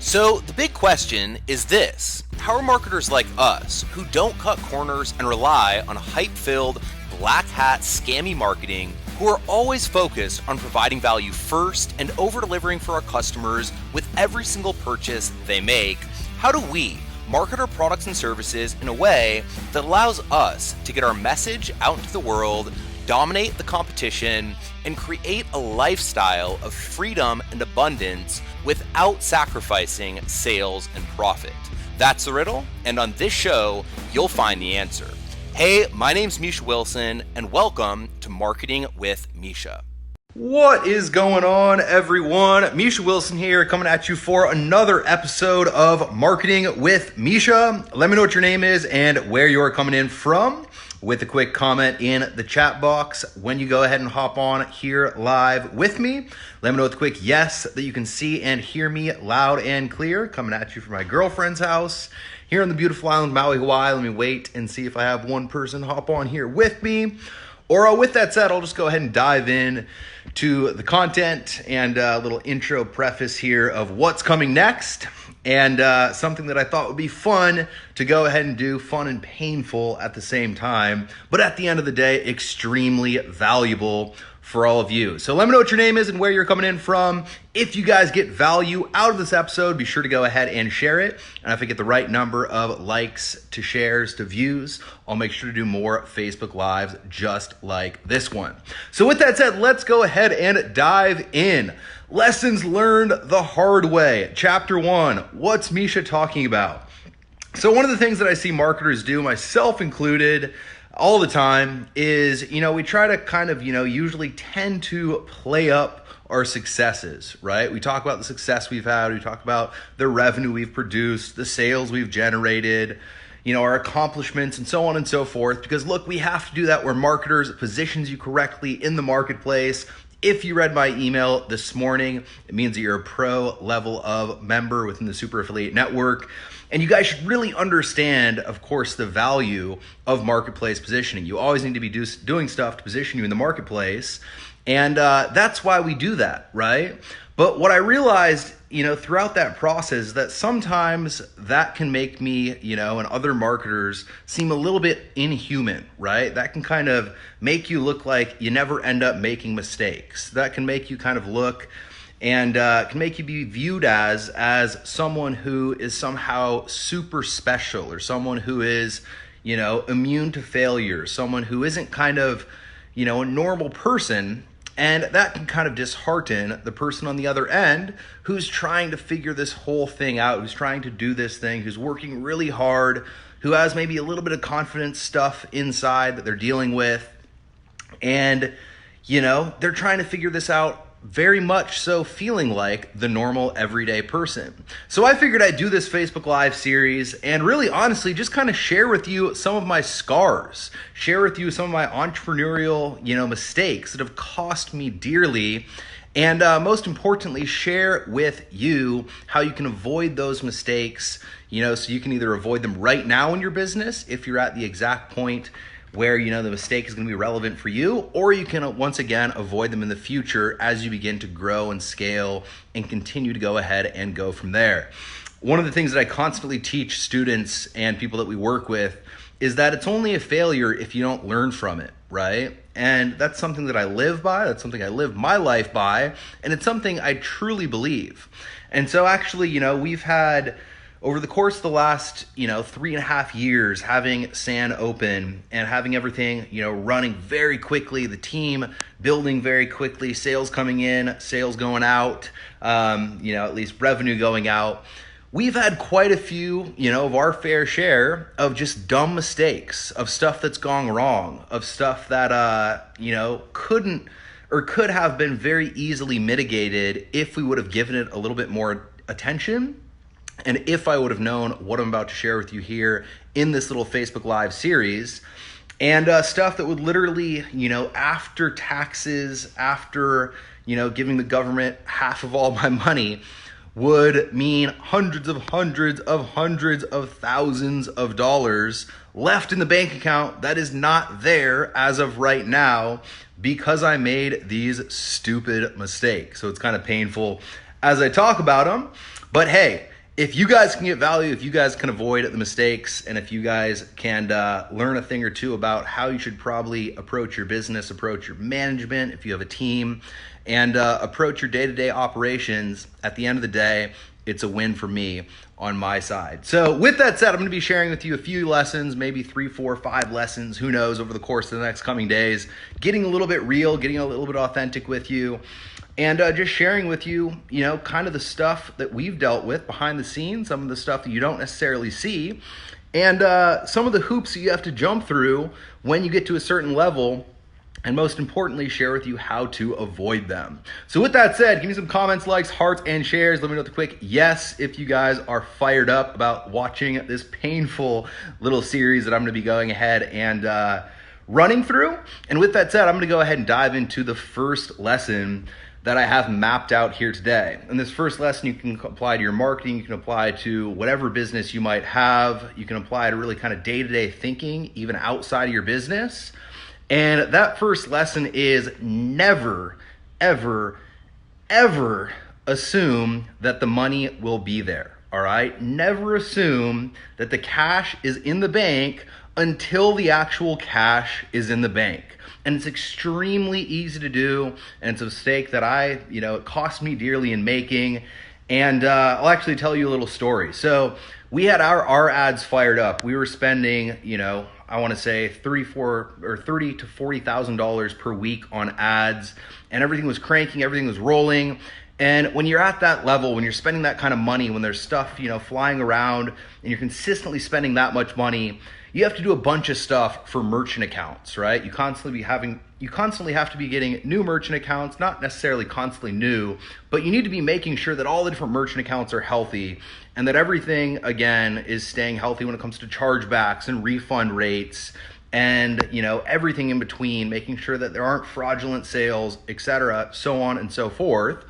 So the big question is this: how are marketers like us, who don't cut corners and rely on hype-filled, black hat, scammy marketing, who are always focused on providing value first and over-delivering for our customers with every single purchase they make, how do we market our products and services in a way that allows us to get our message out into the world, dominate the competition, and create a lifestyle of freedom and abundance without sacrificing sales and profit? That's the riddle, and on this show, you'll find the answer. Hey, my name's Misha Wilson, and welcome to Marketing with Misha. What is going on, everyone? Misha Wilson here, coming at you for another episode of Marketing with Misha. Let me know what your name is and where you're coming in from with a quick comment in the chat box when you go ahead and hop on here live with me. Let me know with a quick yes that you can see and hear me loud and clear, coming at you from my girlfriend's house here on the beautiful island of Maui, Hawaii. Let me wait and see if I have one person hop on here with me. Or with that said, I'll just go ahead and dive in to the content and a little intro preface here of what's coming next, and something that I thought would be fun to go ahead and do, fun and painful at the same time, but at the end of the day, extremely valuable for all of you. So let me know what your name is and where you're coming in from. If you guys get value out of this episode, be sure to go ahead and share it. And if I get the right number of likes to shares to views, I'll make sure to do more Facebook Lives just like this one. So with that said, let's go ahead and dive in. Lessons learned the hard way. Chapter 1, what's Misha talking about? So one of the things that I see marketers do, myself included, all the time is, we try to kind of, usually tend to play up our successes, right? We talk about the success we've had. We talk about the revenue we've produced, the sales we've generated, our accomplishments and so on and so forth. Because look, we have to do that where marketers. It positions you correctly in the marketplace. If you read my email this morning, it means that you're a pro level of member within the Super Affiliate Network. And you guys should really understand, of course, the value of marketplace positioning. You always need to be doing stuff to position you in the marketplace. And that's why we do that, right? But what I realized, throughout that process is that sometimes that can make me, and other marketers seem a little bit inhuman, right? That can kind of make you look like you never end up making mistakes. That can make you kind of look and can make you be viewed as someone who is somehow super special, or someone who is, immune to failure, someone who isn't kind of, a normal person. And that can kind of dishearten the person on the other end who's trying to figure this whole thing out, who's trying to do this thing, who's working really hard, who has maybe a little bit of confidence stuff inside that they're dealing with. And, they're trying to figure this out very much so feeling like the normal everyday person. So I figured I'd do this Facebook Live series and really honestly just kind of share with you some of my scars, share with you some of my entrepreneurial, mistakes that have cost me dearly. And most importantly, share with you how you can avoid those mistakes, so you can either avoid them right now in your business if you're at the exact point where the mistake is going to be relevant for you, or you can once again avoid them in the future as you begin to grow and scale and continue to go ahead and go from there. One of the things that I constantly teach students and people that we work with is that it's only a failure if you don't learn from it, right? And that's something that I live by. That's something I live my life by, and it's something I truly believe. And so actually, we've had, over the course of the last, 3.5 years, having SAN open and having everything, running very quickly, the team building very quickly, sales coming in, sales going out, at least revenue going out. We've had quite a few, of our fair share of just dumb mistakes, of stuff that's gone wrong, of stuff that, couldn't or could have been very easily mitigated if we would have given it a little bit more attention. And if I would have known what I'm about to share with you here in this little Facebook Live series, and stuff that would literally, after taxes, after, giving the government half of all my money, would mean hundreds of thousands of dollars left in the bank account that is not there as of right now because I made these stupid mistakes. So it's kind of painful as I talk about them. But hey, if you guys can get value, if you guys can avoid the mistakes, and if you guys can learn a thing or two about how you should probably approach your business, approach your management, if you have a team, and approach your day-to-day operations, at the end of the day, it's a win for me on my side. So with that said, I'm going to be sharing with you a few lessons, maybe 3, 4, 5 lessons, who knows, over the course of the next coming days, getting a little bit real, getting a little bit authentic with you, and just sharing with you, kind of the stuff that we've dealt with behind the scenes, some of the stuff that you don't necessarily see, and some of the hoops that you have to jump through when you get to a certain level, and most importantly, share with you how to avoid them. So with that said, give me some comments, likes, hearts, and shares. Let me know the quick yes if you guys are fired up about watching this painful little series that I'm going to be going ahead and running through. And with that said, I'm going to go ahead and dive into the first lesson that I have mapped out here today. And this first lesson you can apply to your marketing, you can apply to whatever business you might have, you can apply to really kind of day-to-day thinking, even outside of your business. And that first lesson is never, ever, ever assume that the money will be there, all right? Never assume that the cash is in the bank until the actual cash is in the bank. And it's extremely easy to do, and it's a mistake that it cost me dearly in making. And I'll actually tell you a little story. So we had our ads fired up. We were spending, I want to say $30,000 to $40,000 per week on ads, and everything was cranking, everything was rolling. And when you're at that level, when you're spending that kind of money, when there's stuff, flying around, and you're consistently spending that much money, you have to do a bunch of stuff for merchant accounts, right? You constantly have to be getting new merchant accounts, not necessarily constantly new, but you need to be making sure that all the different merchant accounts are healthy and that everything, again, is staying healthy when it comes to chargebacks and refund rates and, everything in between, making sure that there aren't fraudulent sales, etc., so on and so forth.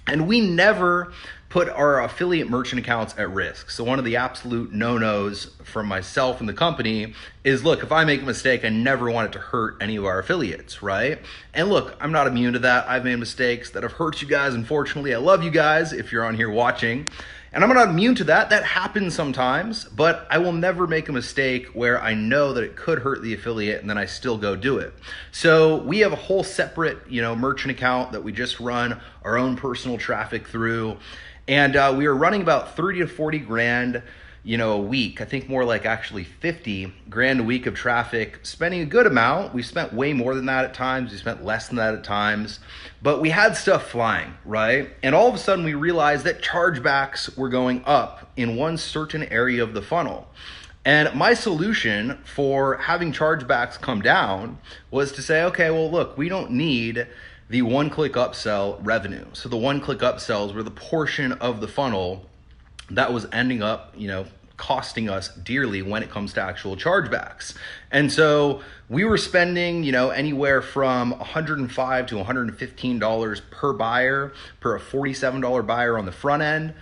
And we never put our affiliate merchant accounts at risk. So one of the absolute no-nos from myself and the company is, look, if I make a mistake, I never want it to hurt any of our affiliates, right? And look, I'm not immune to that. I've made mistakes that have hurt you guys. Unfortunately, I love you guys if you're on here watching. And I'm not immune to that. That happens sometimes, but I will never make a mistake where I know that it could hurt the affiliate and then I still go do it. So we have a whole separate, merchant account that we just run our own personal traffic through. And we are running about 30 to 40 grand, a week. I think more like actually 50 grand a week of traffic, spending a good amount. We spent way more than that at times. We spent less than that at times, but we had stuff flying, right? And all of a sudden we realized that chargebacks were going up in one certain area of the funnel. And my solution for having chargebacks come down was to say, okay, well, look, we don't need the one-click upsell revenue. So the one-click upsells were the portion of the funnel that was ending up, costing us dearly when it comes to actual chargebacks. And so we were spending, anywhere from $105 to $115 per buyer, per a $47 buyer on the front end.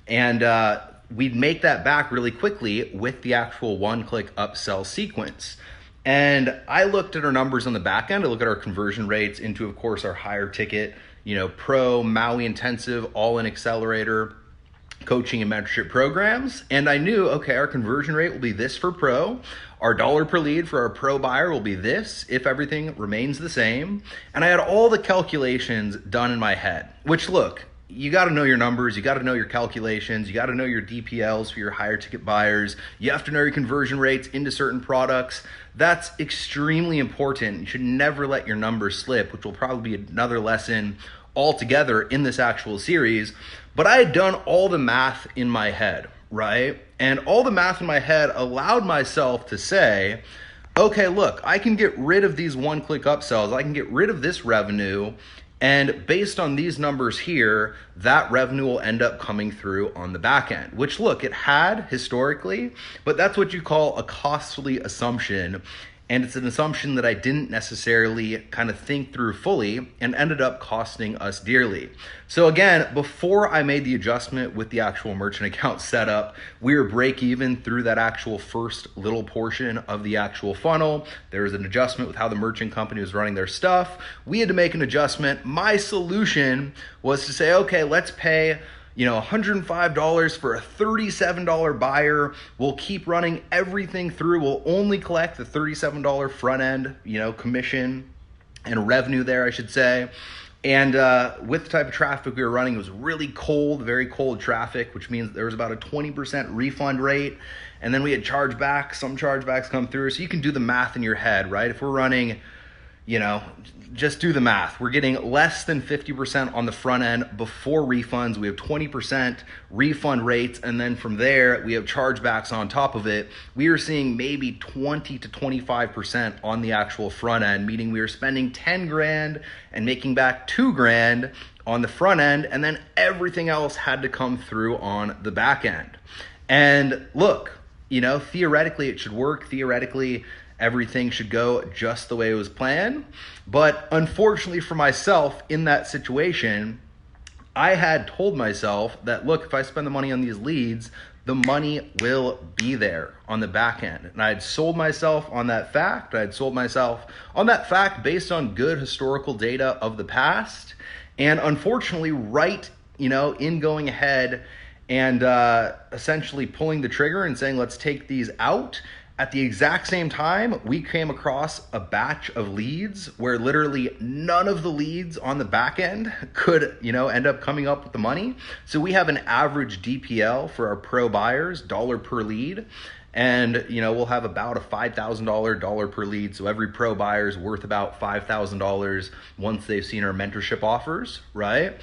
And we'd make that back really quickly with the actual one-click upsell sequence. And I looked at our numbers on the back end. I look at our conversion rates into, of course, our higher ticket, pro, Maui intensive, all-in accelerator, coaching and mentorship programs. And I knew, okay, our conversion rate will be this for pro. Our dollar per lead for our pro buyer will be this if everything remains the same. And I had all the calculations done in my head, which, look, you got to know your numbers. You got to know your calculations. You got to know your DPLs for your higher ticket buyers. You have to know your conversion rates into certain products. That's extremely important. You should never let your numbers slip, which will probably be another lesson altogether in this actual series. But I had done all the math in my head, right? And all the math in my head allowed myself to say, okay, look, I can get rid of these one-click upsells. I can get rid of this revenue. And based on these numbers here, that revenue will end up coming through on the back end, which, look, it had historically, but that's what you call a costly assumption. And it's an assumption that I didn't necessarily kind of think through fully and ended up costing us dearly. So again, before I made the adjustment with the actual merchant account setup, we were break even through that actual first little portion of the actual funnel. There was an adjustment with how the merchant company was running their stuff. We had to make an adjustment. My solution was to say, okay, let's pay $105 for a $37 buyer. We'll keep running everything through. We'll only collect the $37 front end, commission and revenue there, I should say. And with the type of traffic we were running, it was really cold, very cold traffic, which means there was about a 20% refund rate. And then we had chargebacks. Some chargebacks come through. So you can do the math in your head, right? If we're running, just do the math. We're getting less than 50% on the front end before refunds. We have 20% refund rates. And then from there, we have chargebacks on top of it. We are seeing maybe 20 to 25% on the actual front end, meaning we are spending 10 grand and making back 2 grand on the front end. And then everything else had to come through on the back end. And look, theoretically it should work. Theoretically, everything should go just the way it was planned. But unfortunately for myself in that situation, I had told myself that, look, if I spend the money on these leads, the money will be there on the back end. And I had sold myself on that fact. I had sold myself on that fact based on good historical data of the past. And unfortunately, in going ahead and essentially pulling the trigger and saying, let's take these out, at the exact same time, we came across a batch of leads where literally none of the leads on the back end could, end up coming up with the money. So we have an average DPL for our pro buyers, dollar per lead. And, we'll have about a $5,000 dollar per lead. So every pro buyer is worth about $5,000 once they've seen our mentorship offers, right?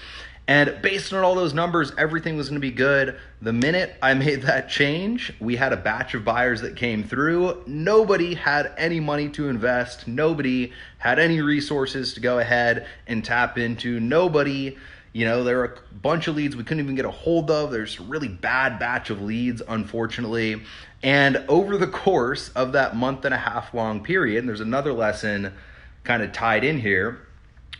And based on all those numbers, everything was going to be good. The minute I made that change, we had a batch of buyers that came through. Nobody had any money to invest. Nobody had any resources to go ahead and tap into. Nobody, there were a bunch of leads we couldn't even get a hold of. There's a really bad batch of leads, unfortunately. And over the course of that month and a half long period, and there's another lesson kind of tied in here,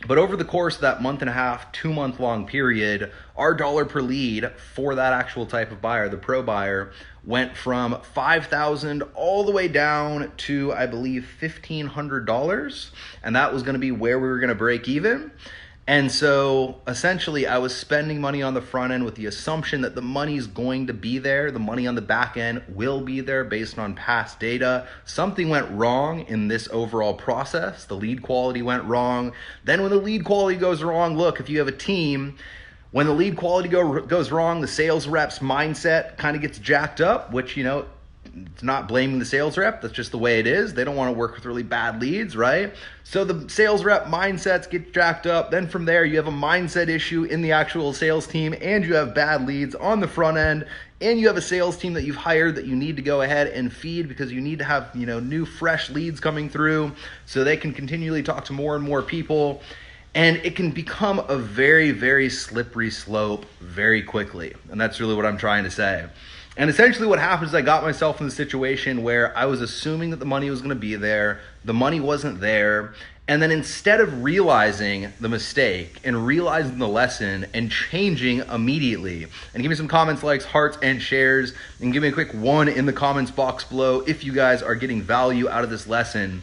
but over the course of that month and a half, 2 month long period, our dollar per lead for that actual type of buyer, the pro buyer, went from $5,000 all the way down to, I believe, $1,500. And that was going to be where we were going to break even. And so essentially I was spending money on the front end with the assumption that the money's going to be there. The money on the back end will be there based on past data. Something went wrong in this overall process. The lead quality went wrong. Then when the lead quality goes wrong, look, if you have a team, when the lead quality goes wrong, the sales rep's mindset kind of gets jacked up, which, it's not blaming the sales rep. That's just the way it is. They don't want to work with really bad leads, right? So the sales rep mindsets get jacked up. Then from there, you have a mindset issue in the actual sales team, and you have bad leads on the front end, and you have a sales team that you've hired that you need to go ahead and feed because you need to have, new fresh leads coming through so they can continually talk to more and more people. And it can become a very, very slippery slope very quickly. And that's really what I'm trying to say. And essentially what happened is I got myself in the situation where I was assuming that the money was going to be there. The money wasn't there. And then instead of realizing the mistake and realizing the lesson and changing immediately, and give me some comments, likes, hearts, and shares, and give me a quick 1 in the comments box below if you guys are getting value out of this lesson.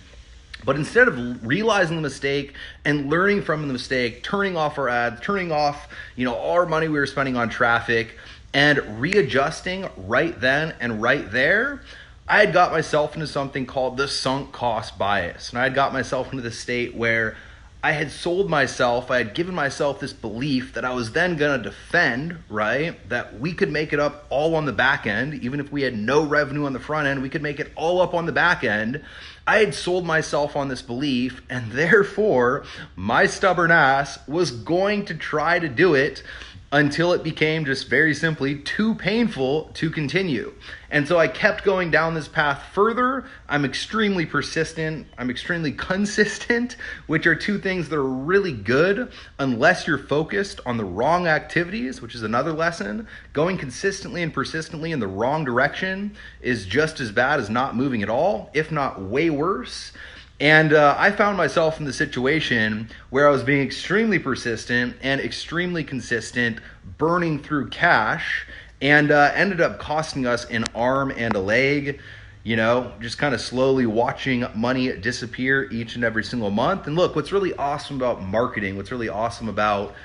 But instead of realizing the mistake and learning from the mistake, turning off our ads, turning off, all our money we were spending on traffic, and readjusting right then and right there, I had got myself into something called the sunk cost bias. And I had got myself into the state where I had sold myself, I had given myself this belief that I was then going to defend, right? That we could make it up all on the back end. Even if we had no revenue on the front end, we could make it all up on the back end. I had sold myself on this belief, and therefore my stubborn ass was going to try to do it until it became just very simply too painful to continue. And so I kept going down this path further. I'm extremely persistent. I'm extremely consistent, which are two things that are really good unless you're focused on the wrong activities, which is another lesson. Going consistently and persistently in the wrong direction is just as bad as not moving at all, if not way worse. And I found myself in the situation where I was being extremely persistent and extremely consistent, burning through cash, and ended up costing us an arm and a leg, just kind of slowly watching money disappear each and every single month. And look, what's really awesome about marketing, what's really awesome about,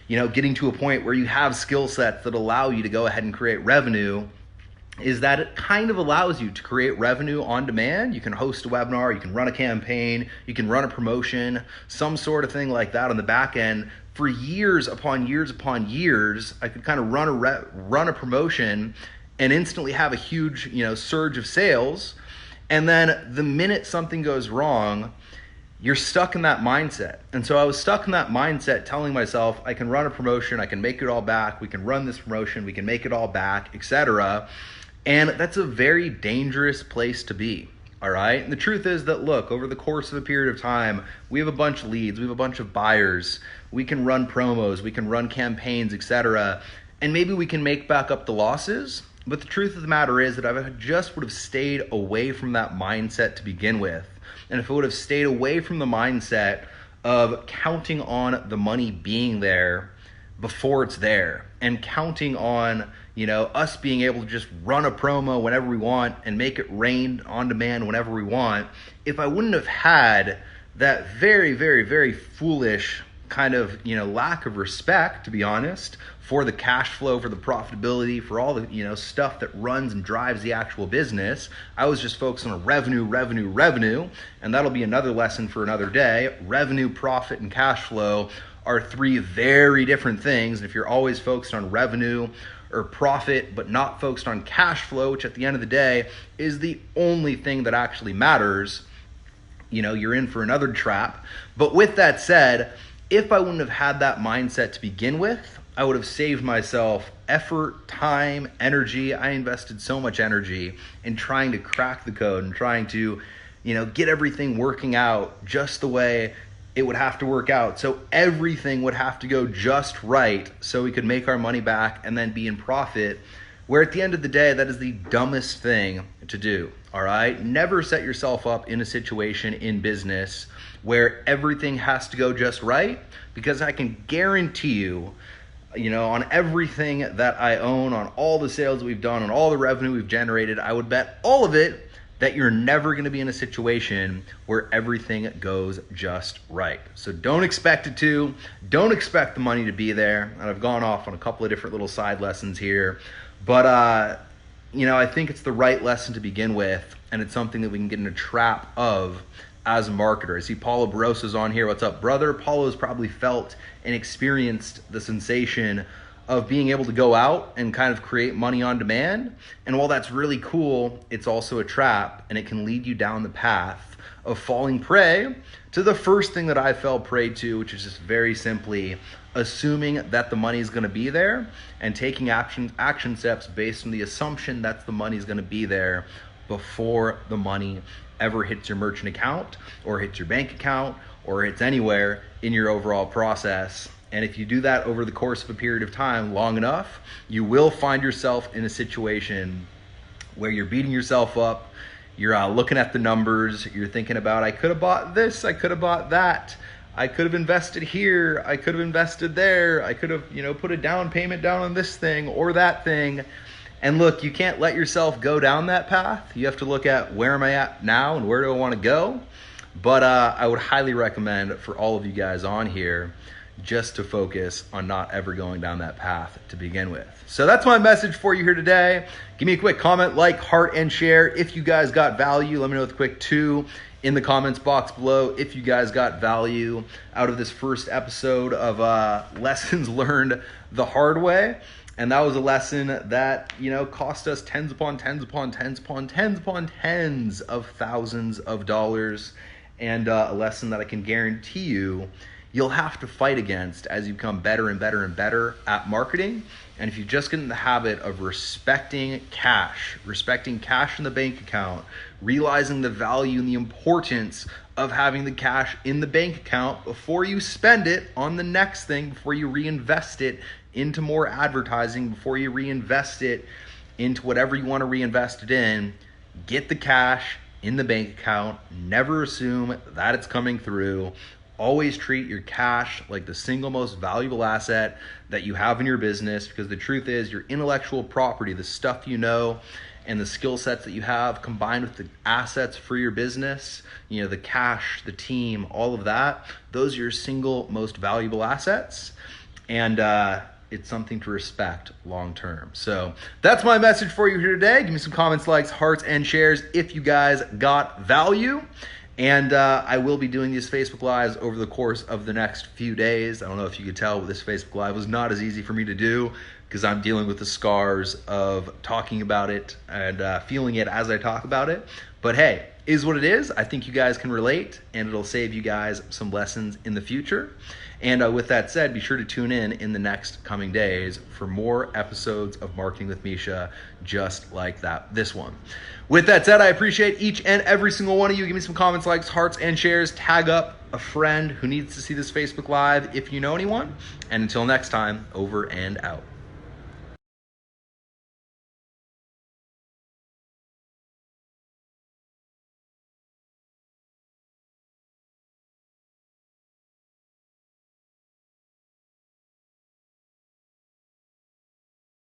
getting to a point where you have skill sets that allow you to go ahead and create revenue is that it kind of allows you to create revenue on demand. You can host a webinar, you can run a campaign, you can run a promotion, some sort of thing like that on the back end. For years upon years upon years, I could kind of run a promotion and instantly have a huge, surge of sales. And then the minute something goes wrong, you're stuck in that mindset. And so I was stuck in that mindset telling myself, I can run a promotion, I can make it all back, we can run this promotion, we can make it all back, etc. And that's a very dangerous place to be. All right. And the truth is that, look, over the course of a period of time, we have a bunch of leads, we have a bunch of buyers, we can run promos, we can run campaigns, etc. And maybe we can make back up the losses. But the truth of the matter is that if I just would have stayed away from that mindset to begin with, and if I would have stayed away from the mindset of counting on the money being there before it's there, and counting on, us being able to just run a promo whenever we want and make it rain on demand whenever we want, if I wouldn't have had that very, very, very foolish kind of, lack of respect, to be honest, for the cash flow, for the profitability, for all the, stuff that runs and drives the actual business, I was just focused on revenue, and that'll be another lesson for another day. Revenue, profit, and cash flow are three very different things. And if you're always focused on revenue or profit, but not focused on cash flow, which at the end of the day is the only thing that actually matters, you're in for another trap. But with that said, if I wouldn't have had that mindset to begin with, I would have saved myself effort, time, energy. I invested so much energy in trying to crack the code and trying to, get everything working out just the way it would have to work out. So everything would have to go just right so we could make our money back and then be in profit, where at the end of the day, that is the dumbest thing to do. All right. Never set yourself up in a situation in business where everything has to go just right, because I can guarantee you, on everything that I own, on all the sales that we've done, on all the revenue we've generated, I would bet all of it that you're never going to be in a situation where everything goes just right. So don't expect it to. Don't expect the money to be there. And I've gone off on a couple of different little side lessons here. But, I think it's the right lesson to begin with. And it's something that we can get in a trap of as a marketer. I see Paulo Barrosa's on here. What's up, brother? Paulo's probably felt and experienced the sensation of being able to go out and kind of create money on demand. And while that's really cool, it's also a trap, and it can lead you down the path of falling prey to the first thing that I fell prey to, which is just very simply assuming that the money is going to be there and taking action steps based on the assumption that the money is going to be there before the money ever hits your merchant account or hits your bank account or hits anywhere in your overall process. And if you do that over the course of a period of time long enough, you will find yourself in a situation where you're beating yourself up, you're looking at the numbers, you're thinking about, I could have bought this, I could have bought that, I could have invested here, I could have invested there, I could have, put a down payment down on this thing or that thing. And look, you can't let yourself go down that path. You have to look at, where am I at now and where do I want to go? But I would highly recommend for all of you guys on here just to focus on not ever going down that path to begin with. So that's my message for you here today. Give me a quick comment, like, heart, and share if you guys got value. Let me know with a quick 2 in the comments box below if you guys got value out of this first episode of Lessons Learned the Hard Way. And that was a lesson that, cost us tens upon tens upon tens upon tens upon tens of thousands of dollars, and a lesson that I can guarantee you'll have to fight against as you become better and better and better at marketing. And if you just get in the habit of respecting cash in the bank account, realizing the value and the importance of having the cash in the bank account before you spend it on the next thing, before you reinvest it into more advertising, before you reinvest it into whatever you want to reinvest it in, get the cash in the bank account. Never assume that it's coming through. Always treat your cash like the single most valuable asset that you have in your business, because the truth is your intellectual property, the stuff you know and the skill sets that you have combined with the assets for your business, the cash, the team, all of that, those are your single most valuable assets. and it's something to respect long term. So that's my message for you here today. Give me some comments, likes, hearts, and shares if you guys got value. And I will be doing these Facebook Lives over the course of the next few days. I don't know if you could tell, but this Facebook Live was not as easy for me to do because I'm dealing with the scars of talking about it and feeling it as I talk about it. But hey, is what it is. I think you guys can relate, and it'll save you guys some lessons in the future. And with that said, be sure to tune in the next coming days for more episodes of Marketing with Misha just like this one. With that said, I appreciate each and every single one of you. Give me some comments, likes, hearts, and shares. Tag up a friend who needs to see this Facebook Live if you know anyone. And until next time, over and out.